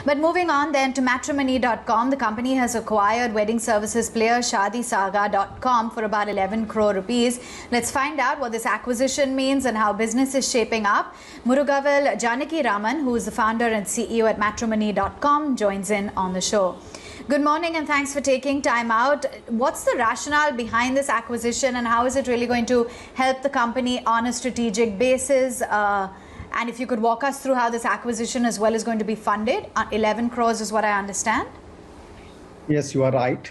But moving on then to Matrimony.com, the company has acquired wedding services player ShaadiSaga.com for about 11 crore rupees. Let's find out what this acquisition means and how business is shaping up. Murugavel Janaki Raman, who is the founder and CEO at Matrimony.com, joins in on the show. Good morning and thanks for taking time out. What's the rationale behind this acquisition and how is it really going to help the company on a strategic basis? And if you could walk us through how this acquisition as well is going to be funded. 11 crores is what I understand. Yes, you are right.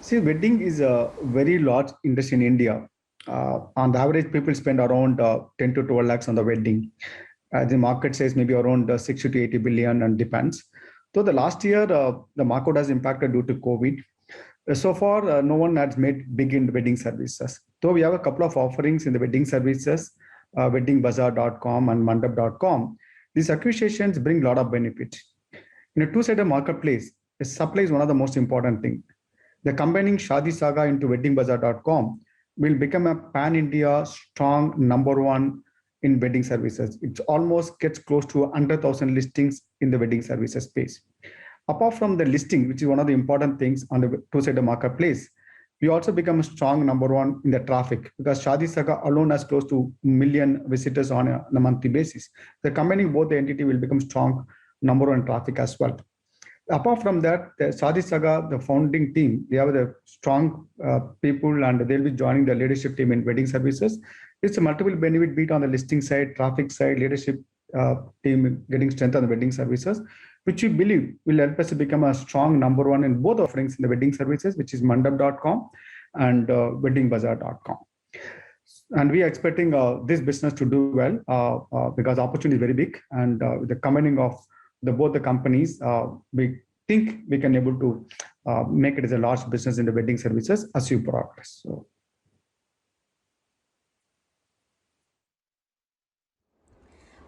See, wedding is a very large industry in India. On the average, people spend around 10 to 12 lakhs on the wedding. The market says maybe around 60 to 80 billion and depends. So the last year, the market has impacted due to COVID. So far, no one has made big in wedding services. So we have a couple of offerings in the wedding services, weddingbazaar.com and mandap.com. These acquisitions bring a lot of benefits. In a two-sided marketplace, the supply is one of the most important things. The combining ShaadiSaga into weddingbazaar.com will become a pan-India strong number one in wedding services. It almost gets close to 100,000 listings in the wedding services space. Apart from the listing, which is one of the important things on the two-sided marketplace, we also become a strong number one in the traffic because ShaadiSaga alone has close to 1 million visitors on a monthly basis. The combining both the entity will become strong number one traffic as well. Apart from that, the ShaadiSaga, the founding team, they have the strong people and they'll be joining the leadership team in wedding services. It's a multiple benefit beat on the listing side, traffic side, leadership team getting strength on the wedding services, which we believe will help us to become a strong number one in both offerings in the wedding services, which is mandap.com and weddingbazaar.com. And we are expecting this business to do well because the opportunity is very big. And with the combining of both the companies, we think we can able to make it as a large business in the wedding services as we progress. So.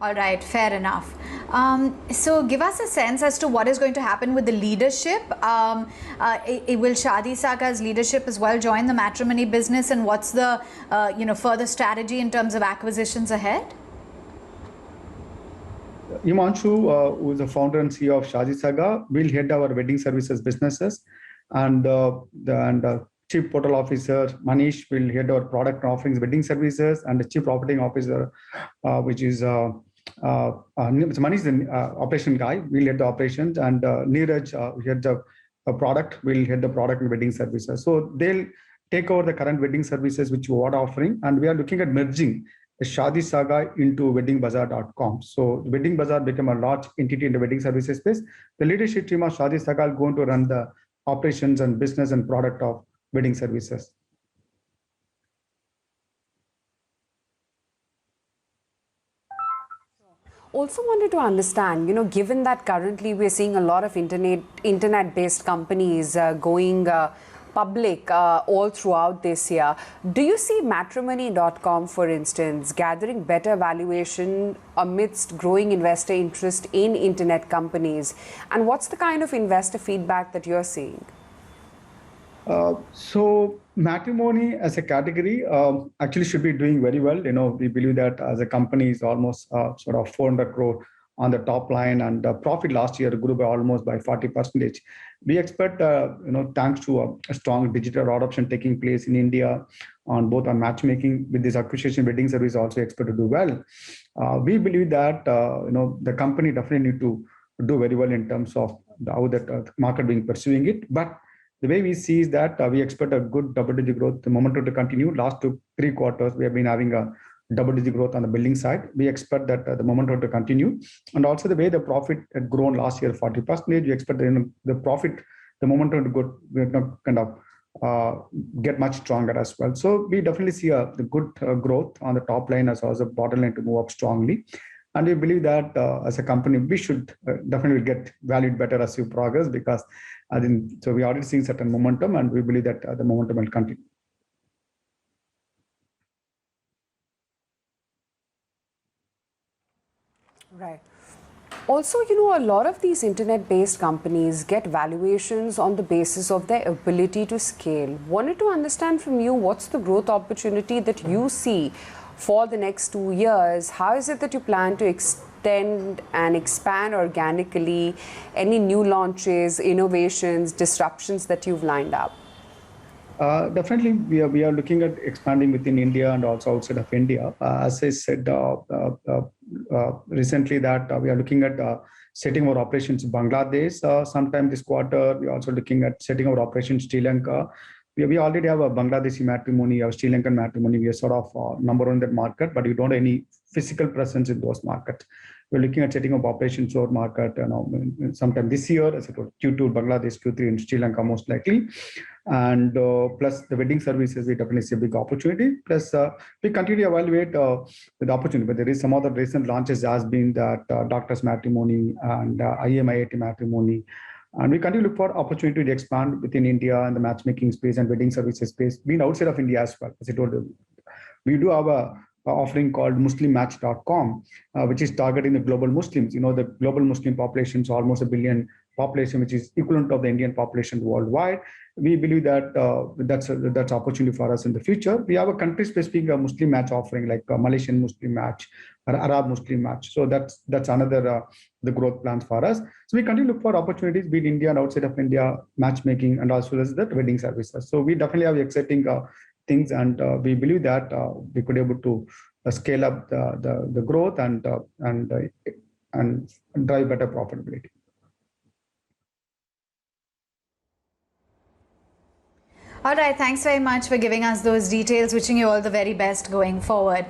All right, fair enough. So give us a sense as to what is going to happen with the leadership. Will ShaadiSaga's leadership as well join the matrimony business, and what's the further strategy in terms of acquisitions ahead? Himanshu, who is the founder and CEO of ShaadiSaga, will head our wedding services businesses, and the Chief Portal Officer Manish will head our product offerings wedding services, and the Chief Operating Officer, which is Manish, the operation guy, will head the operations, and Neeraj, who head the product, will head the product and wedding services. So they'll take over the current wedding services which we are offering, and we are looking at merging ShaadiSaga into weddingbazaar.com. So Wedding Bazaar become a large entity in the wedding services space. The leadership team of ShaadiSaga is going to run the operations and business and product of wedding services. Also wanted to understand, given that currently we're seeing a lot of internet-based companies going public all throughout this year, do you see Matrimony.com, for instance, gathering better valuation amidst growing investor interest in internet companies? And what's the kind of investor feedback that you're seeing? So matrimony as a category actually should be doing very well. We believe that as a company is almost sort of 400 crore on the top line, and the profit last year grew by almost by 40%. We expect, thanks to a strong digital adoption taking place in India on both on matchmaking with this acquisition wedding service also expect to do well. We believe that, the company definitely need to do very well in terms of how that market being pursuing it. But the way we see is that we expect a good double-digit growth, the momentum to continue. Last 2-3 quarters, we have been having a double-digit growth on the building side. We expect that the momentum to continue. And also the way the profit had grown last year, 40%, we expect the profit, the momentum to go kind of get much stronger as well. So we definitely see the good growth on the top line as well as the bottom line to move up strongly. And we believe that as a company, we should definitely get valued better as we progress because so we are already seeing certain momentum, and we believe that the momentum will continue. Right. Also, a lot of these internet-based companies get valuations on the basis of their ability to scale. Wanted to understand from you, what's the growth opportunity that you see for the next 2 years? How is it that you plan to extend and expand organically? Any new launches, innovations, disruptions that you've lined up? Definitely, we are looking at expanding within India and also outside of India. As I said recently, that we are looking at setting our operations in Bangladesh. Sometime this quarter, we are also looking at setting our operations in Sri Lanka. We already have a Bangladeshi matrimony, a Sri Lankan matrimony. We are sort of number one in that market, but we don't have any physical presence in those markets. We're looking at setting up operations in market, sometime this year, as I told, Q2 Bangladesh, Q3 in Sri Lanka most likely. And plus the wedding services, we definitely see a big opportunity. Plus we continue to evaluate the opportunity, but there is some other recent launches has been that Doctors Matrimony and IIT Matrimony. And we continue to look for opportunity to expand within India and the matchmaking space and wedding services space, being outside of India as well. As I told you, we do have a offering called muslimmatch.com, which is targeting the global Muslims. The global Muslim population is almost 1 billion population, which is equivalent of the Indian population worldwide. We believe that that's opportunity for us in the future. We have a country-specific Muslim match offering, like Malaysian Muslim match or Arab Muslim match. So that's another the growth plans for us. So we continue to look for opportunities, be it India and outside of India, matchmaking, and also as the wedding services. So we definitely have exciting things, and we believe that we could be able to scale up the growth and drive better profitability. All right, thanks very much for giving us those details. Wishing you all the very best going forward.